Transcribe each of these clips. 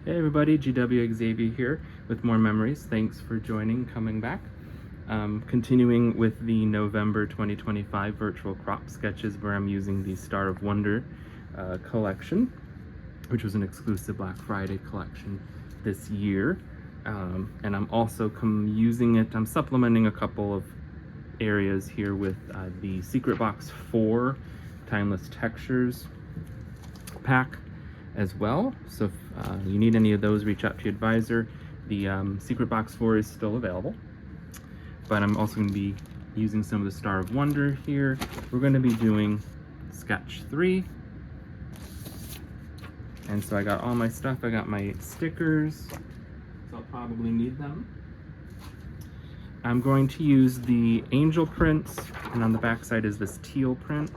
Hey everybody, GW Xavier here with more memories. Thanks for joining, coming back. Continuing with the November 2025 virtual crop sketches where I'm using the Star of Wonder collection, which was an exclusive Black Friday collection this year. And I'm also using it, I'm supplementing a couple of areas here with the Secret Box 4 Timeless Textures pack as well. So if you need any of those, reach out to your advisor. The Secret Box 4 is still available, but I'm also going to be using some of the Star of Wonder here. We're going to be doing sketch 3. And so I got all my stuff. I got my stickers, so I'll probably need them. I'm going to use the angel prints, and on the back side is this teal print.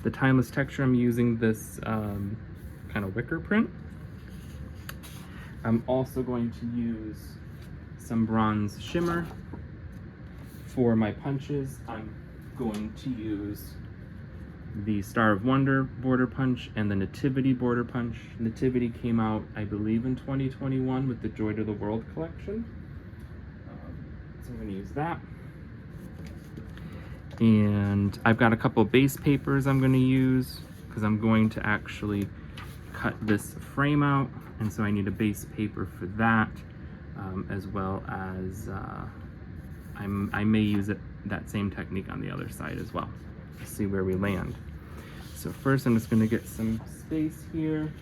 The Timeless Texture, I'm using this kind of wicker print. I'm also going to use some bronze shimmer. For my punches, I'm going to use the Star of Wonder border punch and the Nativity border punch. Nativity came out, I believe, in 2021 with the Joy to the World collection. So I'm going to use that. And I've got a couple base papers I'm going to use because I'm going to actually cut this frame out, and so I need a base paper for that, as well as I may use that same technique on the other side as well to see where we land. So first I'm just going to get some space here.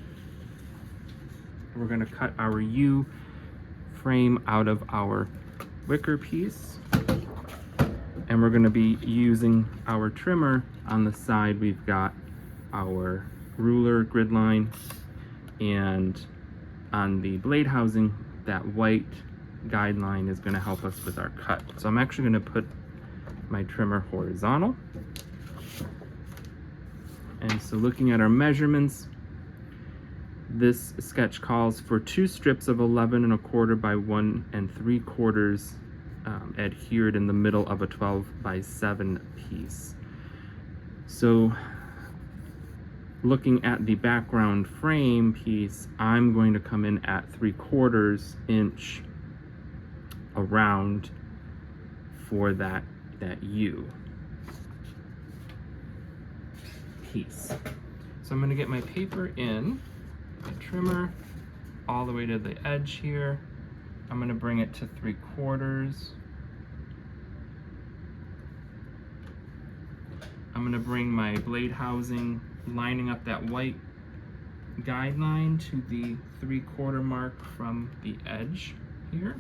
We're going to cut our U frame out of our wicker piece. And we're going to be using our trimmer. On the side, we've got our ruler grid line, and on the blade housing, that white guideline is going to help us with our cut. So I'm actually going to put my trimmer horizontal. And so looking at our measurements, this sketch calls for 2 strips of 11 1/4 by 1 3/4 adhered in the middle of a 12 by 7 piece. So looking at the background frame piece, I'm going to come in at 3/4 inch around for that U piece. So I'm going to get my paper in, my trimmer, all the way to the edge here. I'm going to bring it to 3/4. I'm going to bring my blade housing, lining up that white guideline to the 3/4 mark from the edge here.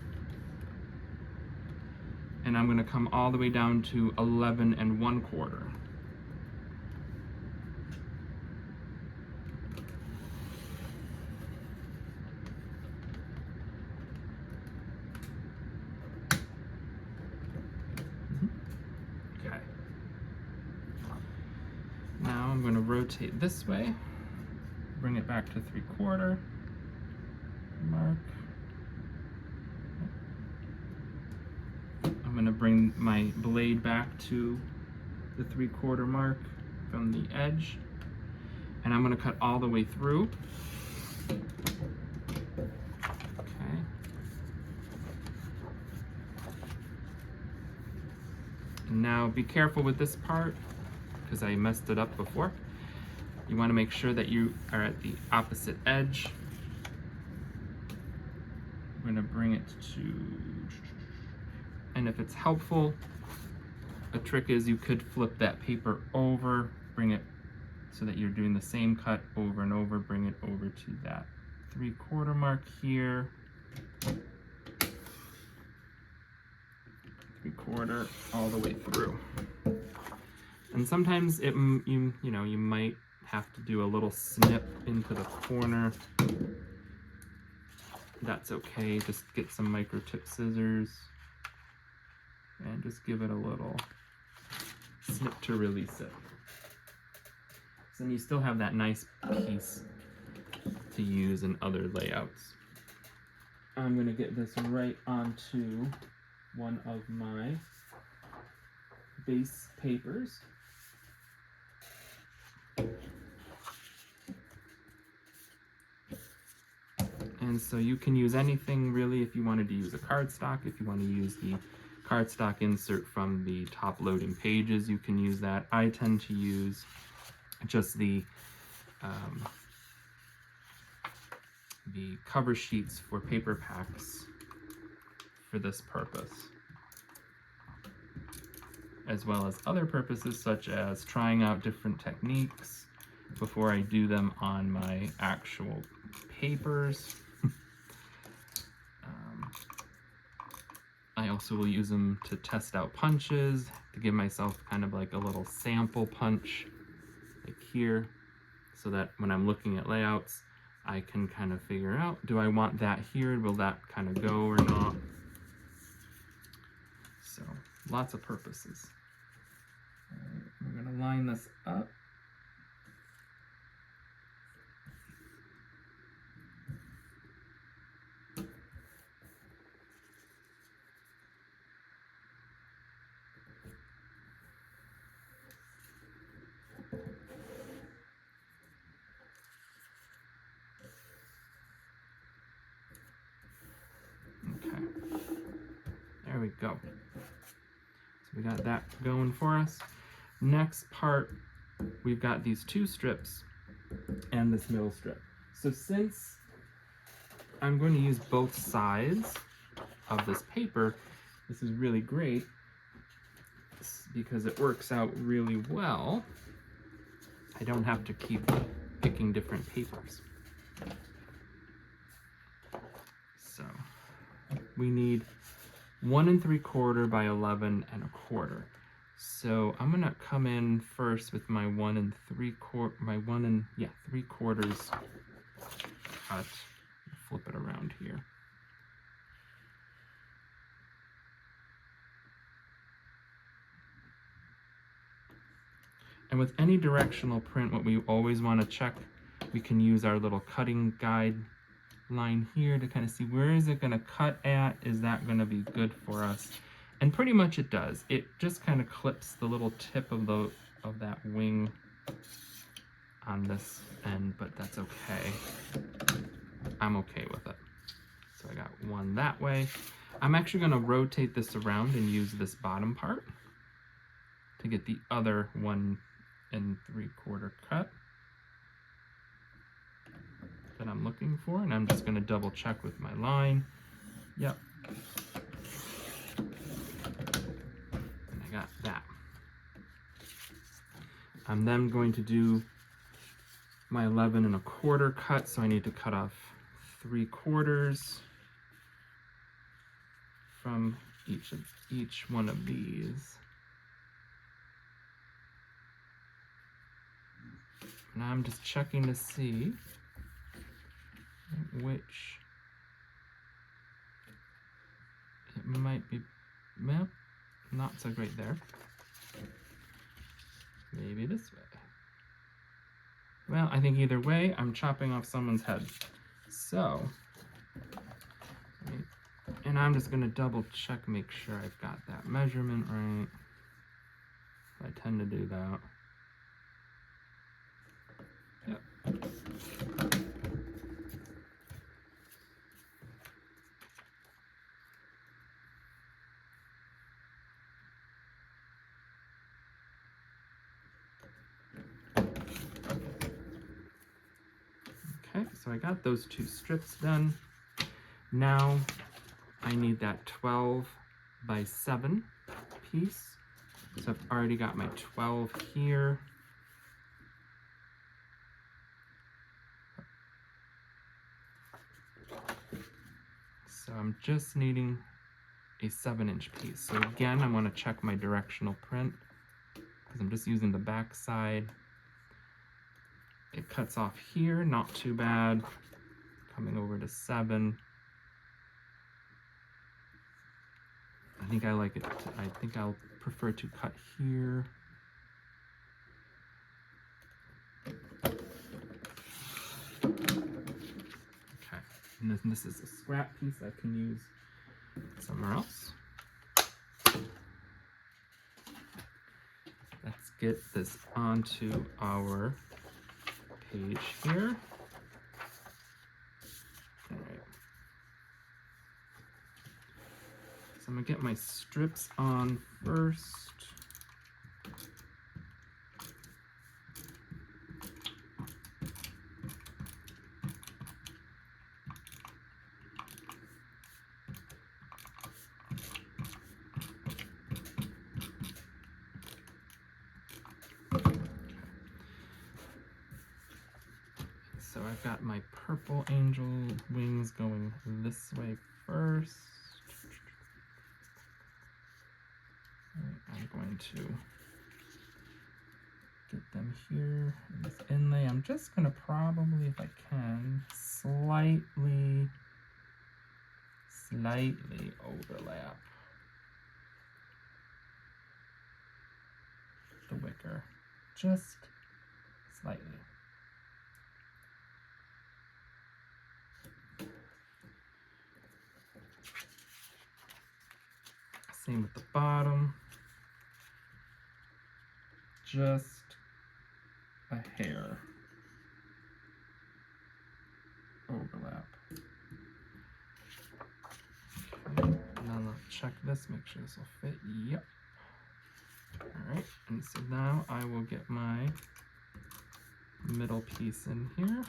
And I'm going to come all the way down to 11 1/4. Now I'm going to rotate this way, bring it back to 3/4 mark. I'm going to bring my blade back to the 3/4 mark from the edge, and I'm going to cut all the way through. Okay. And now be careful with this part, because I messed it up before. You want to make sure that you are at the opposite edge. I'm going to bring it to, and if it's helpful, a trick is you could flip that paper over, bring it so that you're doing the same cut over and over, bring it over to that 3/4 mark here. 3/4 all the way through. And sometimes you might have to do a little snip into the corner. That's okay. Just get some micro tip scissors and just give it a little snip to release it. So then you still have that nice piece to use in other layouts. I'm going to get this right onto one of my base papers. And so you can use anything really. If you wanted to use a cardstock, if you want to use the cardstock insert from the top loading pages, you can use that. I tend to use just the cover sheets for paper packs for this purpose, as well as other purposes such as trying out different techniques before I do them on my actual papers. I also will use them to test out punches, to give myself kind of like a little sample punch, like here, so that when I'm looking at layouts, I can kind of figure out, do I want that here? Will that kind of go or not? So, lots of purposes. All right, we're going to line this up. Okay, there we go. So we got that going for us. Next part, we've got these two strips and this middle strip. So since I'm going to use both sides of this paper, this is really great because it works out really well. I don't have to keep picking different papers. So we need 1 3/4 by 11 1/4. So I'm gonna come in first with my 1 3/4, my 3/4 cut. Flip it around here. And with any directional print, what we always want to check, we can use our little cutting guide line here to kind of see where is it going to cut at. Is that going to be good for us? And pretty much it does. It just kind of clips the little tip of that wing on this end, but that's okay. I'm okay with it. So I got one that way. I'm actually going to rotate this around and use this bottom part to get the other 1 3/4 cut that I'm looking for, and I'm just going to double check with my line. Yep. And I got that. I'm then going to do my 11 1/4 cut, so I need to cut off 3/4 from each one of these. Now I'm just checking to see which it might be. Well, not so great there. Maybe this way. Well, I think either way, I'm chopping off someone's head. So, and I'm just gonna double check, make sure I've got that measurement right. I tend to do that. Yep. Okay, so I got those two strips done. Now I need that 12 by 7 piece. So I've already got my 12 here. So I'm just needing a 7-inch piece. So again, I want to check my directional print because I'm just using the back side. It cuts off here, not too bad. Coming over to 7. I think I like it. I think I'll prefer to cut here. Okay, and this is a scrap piece I can use somewhere else. Let's get this onto our page here. All right. I'm gonna get my strips on first. So I've got my purple angel wings going this way first. I'm going to get them here in this inlay. I'm just going to probably, if I can, slightly overlap the wicker, just slightly. Same with the bottom, just a hair overlap. Okay, now let's check this, make sure this will fit. Yep. All right, and so now I will get my middle piece in here.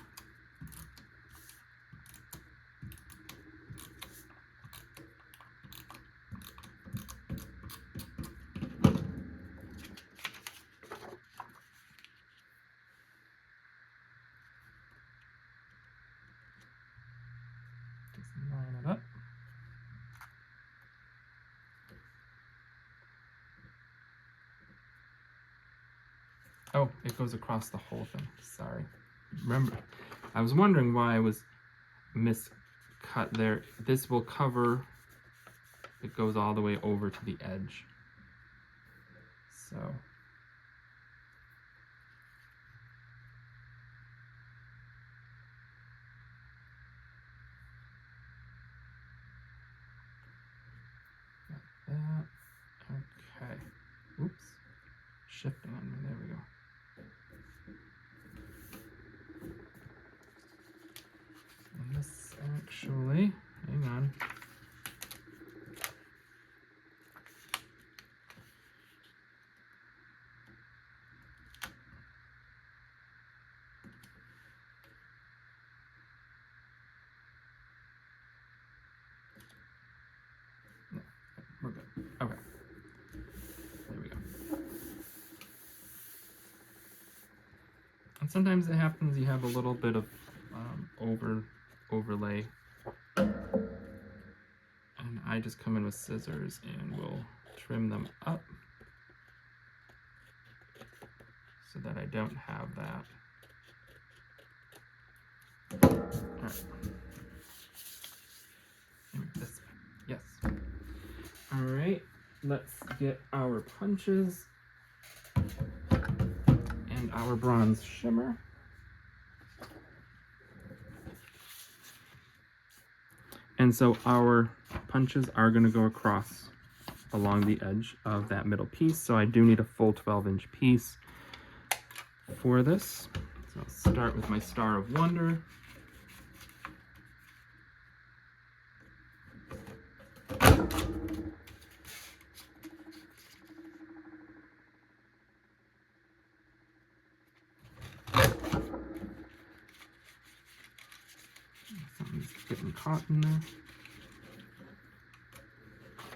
Just line it up. Oh, it goes across the whole thing. Sorry. Remember, I was wondering why I was miscut there. This will cover, it goes all the way over to the edge. So. Got that. Okay. Oops. Shifting on me. There we go. And this actually, hang on. No, we're good. Okay. There we go. And sometimes it happens you have a little bit of overlay, and I just come in with scissors and will trim them up so that I don't have that. All right. Maybe this way. Yes. All right, let's get our punches and our bronze shimmer. And so our punches are going to go across along the edge of that middle piece. So I do need a full 12-inch piece for this. So I'll start with my Star of Wonder. Something's getting caught in there.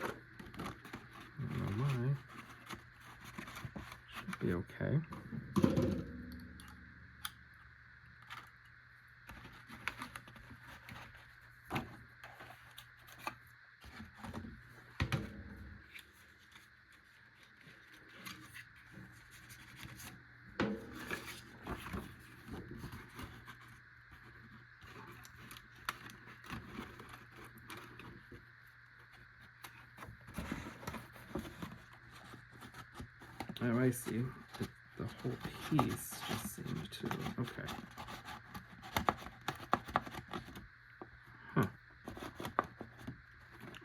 I don't know why. Should be okay. Oh, I see. The whole piece just seemed to... Okay. Huh.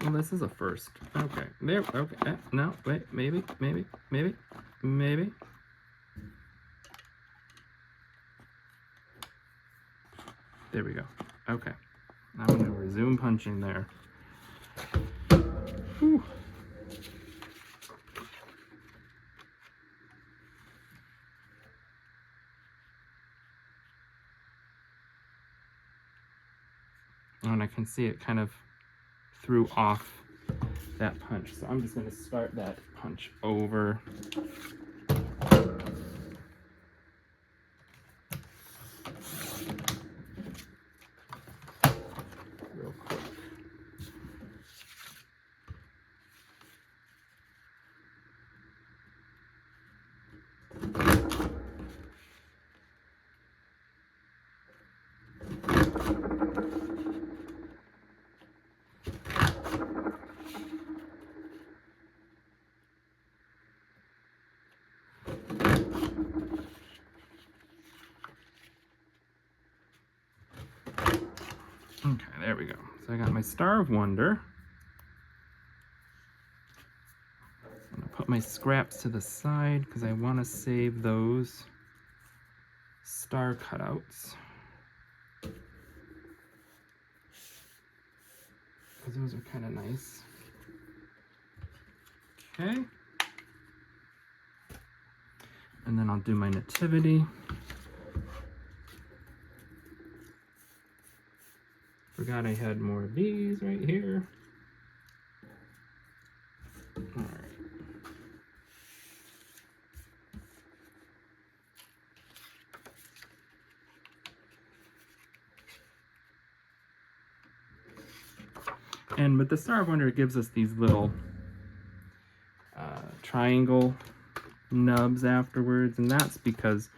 Well, this is a first. Okay. There. Okay. No, wait. Maybe. There we go. Okay. Now I'm going to resume punching there. Whew. And I can see it kind of threw off that punch. So I'm just going to start that punch over. Real quick. Okay, there we go. So I got my Star of Wonder. I'm gonna put my scraps to the side because I want to save those star cutouts. Because those are kind of nice. Okay. And then I'll do my nativity. Forgot I had more of these right here. All right. And with the Star of Wonder, it gives us these little triangle nubs afterwards, and that's because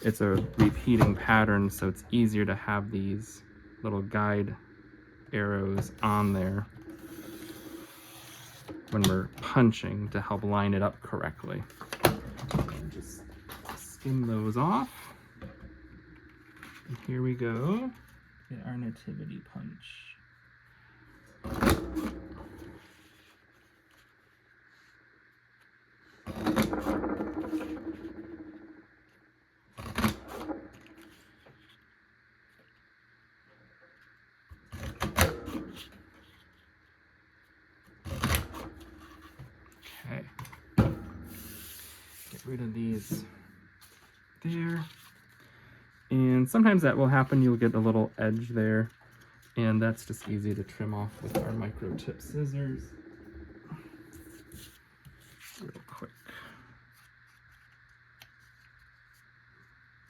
it's a repeating pattern, so it's easier to have these little guide arrows on there when we're punching to help line it up correctly. And just skim those off. And here we go. Get our nativity punch. Okay. Get rid of these there. And sometimes that will happen. You'll get a little edge there. And that's just easy to trim off with our micro tip scissors. Real quick.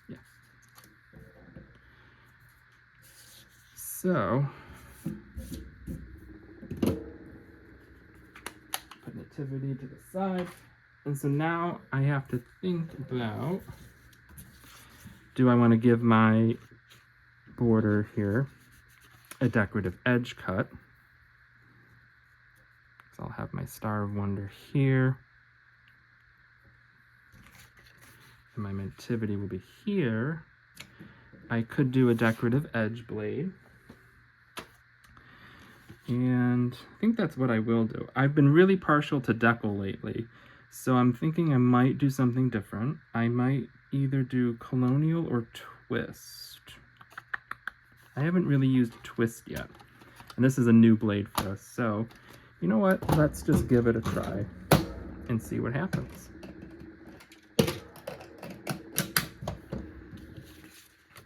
Yeah. So, put nativity to the side. And so now I have to think about, do I want to give my border here a decorative edge cut? So I'll have my Star of Wonder here. And my nativity will be here. I could do a decorative edge blade. And I think that's what I will do. I've been really partial to decal lately, so I'm thinking I might do something different. I might either do colonial or twist. I haven't really used twist yet, and this is a new blade for us, so you know what? Let's just give it a try and see what happens.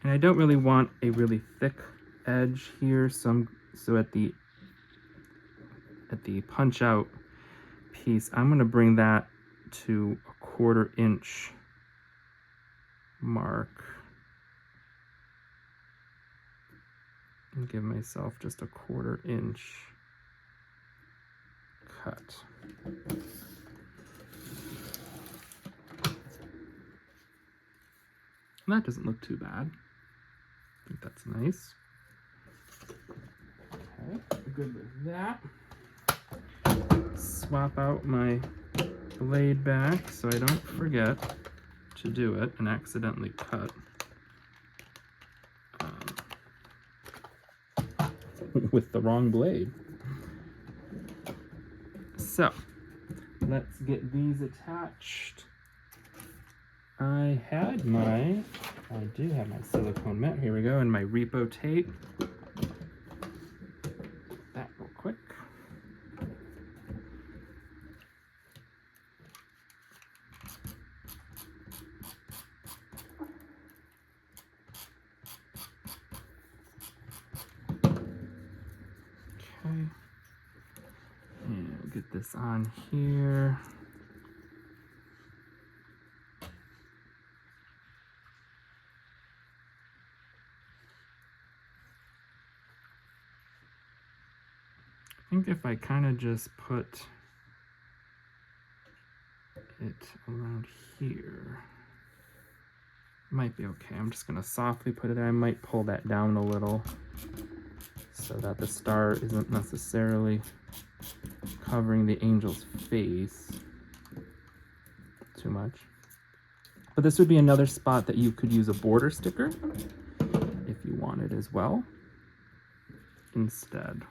And I don't really want a really thick edge here, so at the punch out piece, I'm going to bring that to a 1/4 inch mark and give myself just a 1/4 inch cut. And that doesn't look too bad. I think that's nice. Okay, good with that. Swap out my blade back so I don't forget to do it and accidentally cut with the wrong blade. So let's get these attached. I do have my silicone mat. Here we go, and my repo tape. That real quick. this on here. I think if I kind of just put it around here, might be okay. I'm just gonna softly put it. I might pull that down a little so that the star isn't necessarily covering the angel's face too much. But this would be another spot that you could use a border sticker if you wanted as well instead.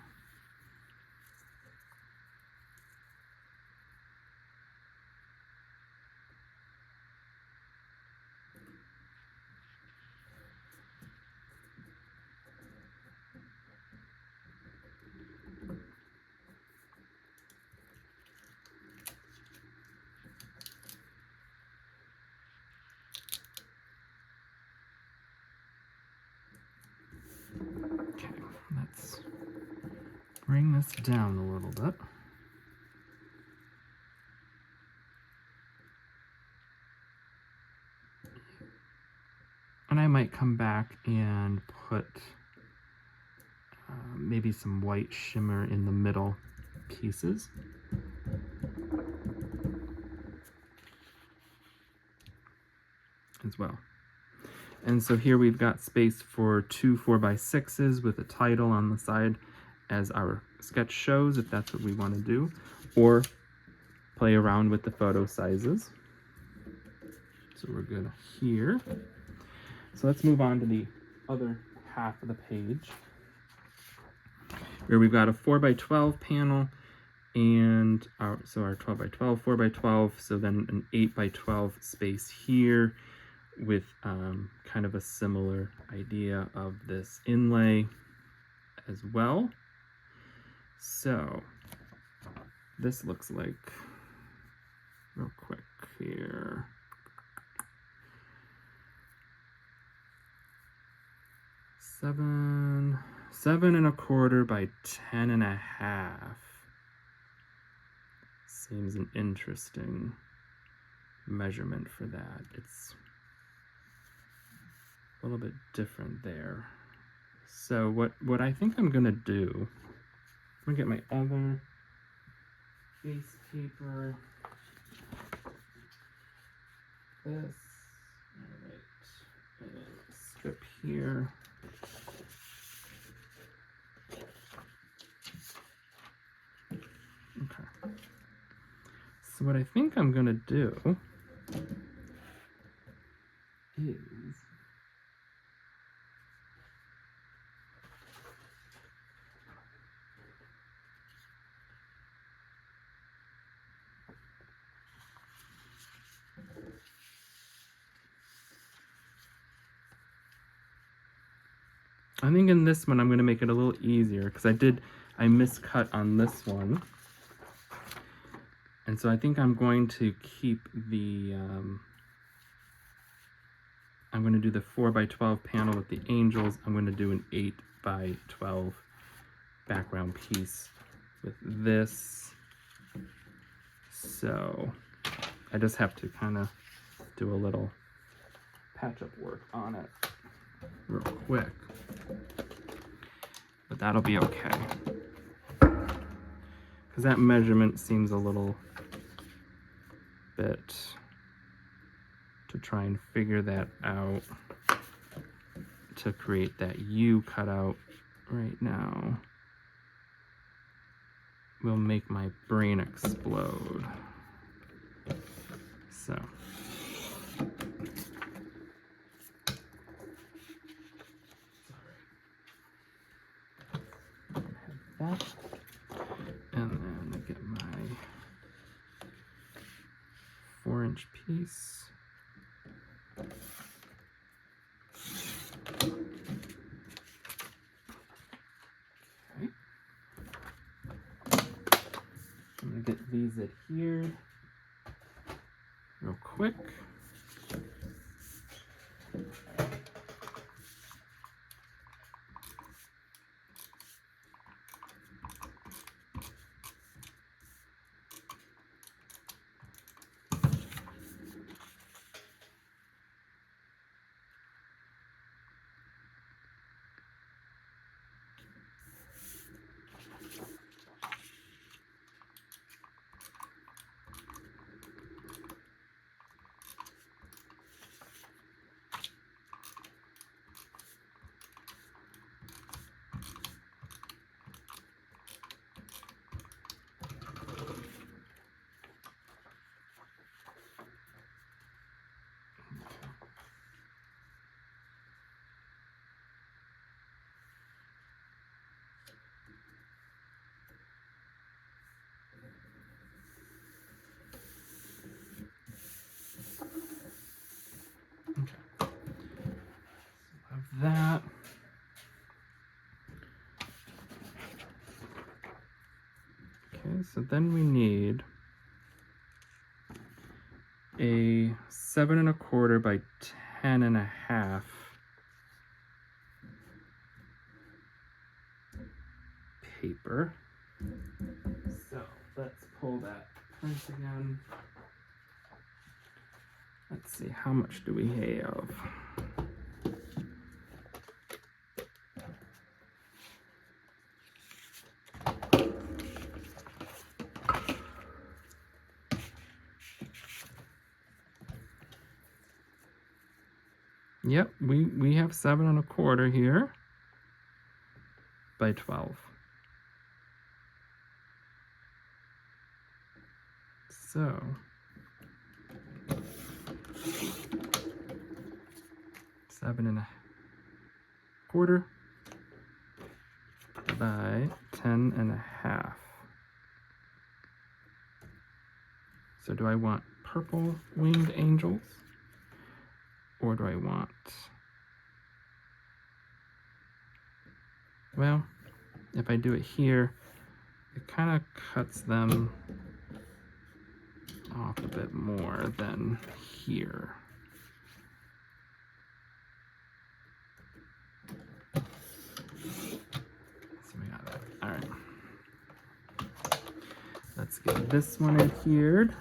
Okay, let's bring this down a little bit. And I might come back and put maybe some white shimmer in the middle pieces. As well. And so here we've got space for 2 4x6s with a title on the side as our sketch shows, if that's what we want to do, or play around with the photo sizes. So we're good here. So let's move on to the other half of the page, where we've got a 4x12 panel and our 12x12, 4x12, so then an 8x12 space here with kind of a similar idea of this inlay as well. So this looks like, real quick here, seven and a quarter by 10.5. Seems an interesting measurement for that. It's a little bit different there. So what I think I'm gonna do, I'm gonna get my other base paper. This, all right, and strip here. Okay. So what I think I'm gonna do is I think in this one I'm going to make it a little easier because I miscut on this one. And so I think I'm going to keep the, I'm going to do the 4x12 panel with the angels. I'm going to do an 8x12 background piece with this. So I just have to kind of do a little patch-up work on it real quick. But that'll be okay. Because that measurement seems a little bit to try and figure that out to create that U cutout right now will make my brain explode. So that, and then I get my 4-inch piece. Okay. I'm gonna get these adhered real quick. so then we need a 7¼ by 10½. Paper. So let's pull that print again. Let's see, how much do we have? Yep, we have 7¼ here by 12. So 7¼ by 10½. So do I want purple winged angels? Or do I want, well, if I do it here, it kind of cuts them off a bit more than here. So we got that. All right. Let's get this one adhered.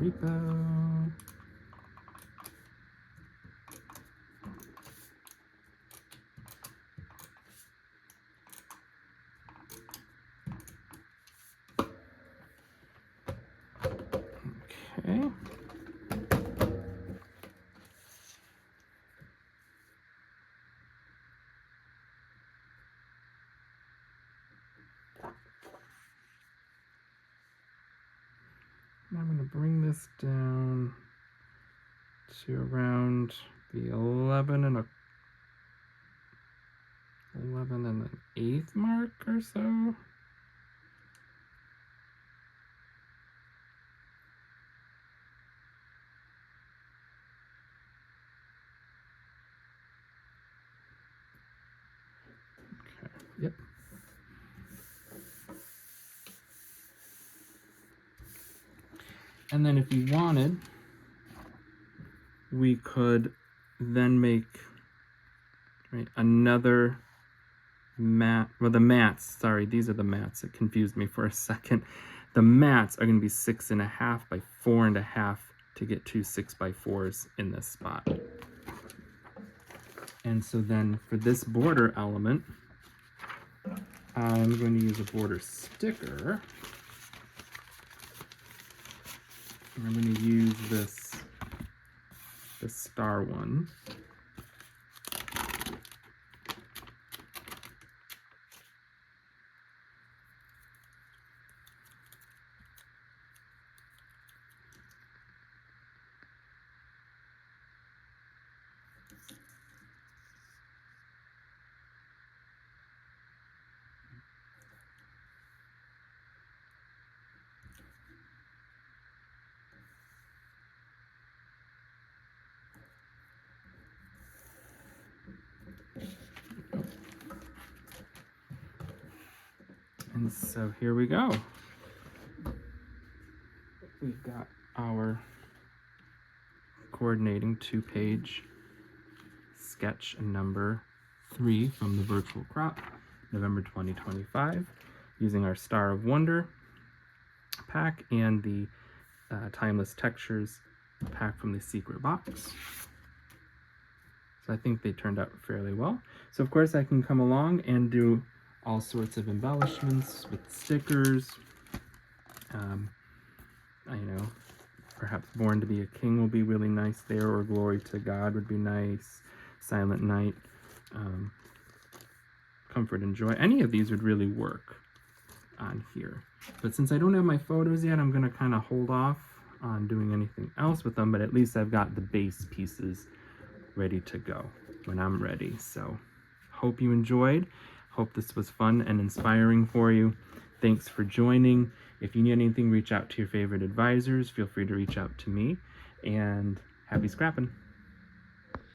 Repo. Okay. I'm going to bring this down to around the 11 1/8 mark or so. Okay, yep. And then if you wanted, we could then make another mat. Well, the mats, sorry, these are the mats. It confused me for a second. The mats are going to be 6½ by 4½ to get 2 6x4s in this spot. And so then for this border element, I'm going to use a border sticker. I'm going to use this star one. And so here we go. We've got our coordinating 2-page sketch number 3 from the virtual crop, November 2025, using our Star of Wonder pack and the Timeless Textures pack from the secret box. So I think they turned out fairly well. So of course I can come along and do all sorts of embellishments with stickers. Perhaps Born to be a King will be really nice there, or Glory to God would be nice. Silent Night, Comfort and Joy. Any of these would really work on here. But since I don't have my photos yet, I'm going to kind of hold off on doing anything else with them, but at least I've got the base pieces ready to go when I'm ready. So hope you enjoyed. Hope this was fun and inspiring for you. Thanks for joining. If you need anything, reach out to your favorite advisors. Feel free to reach out to me. And happy scrapping.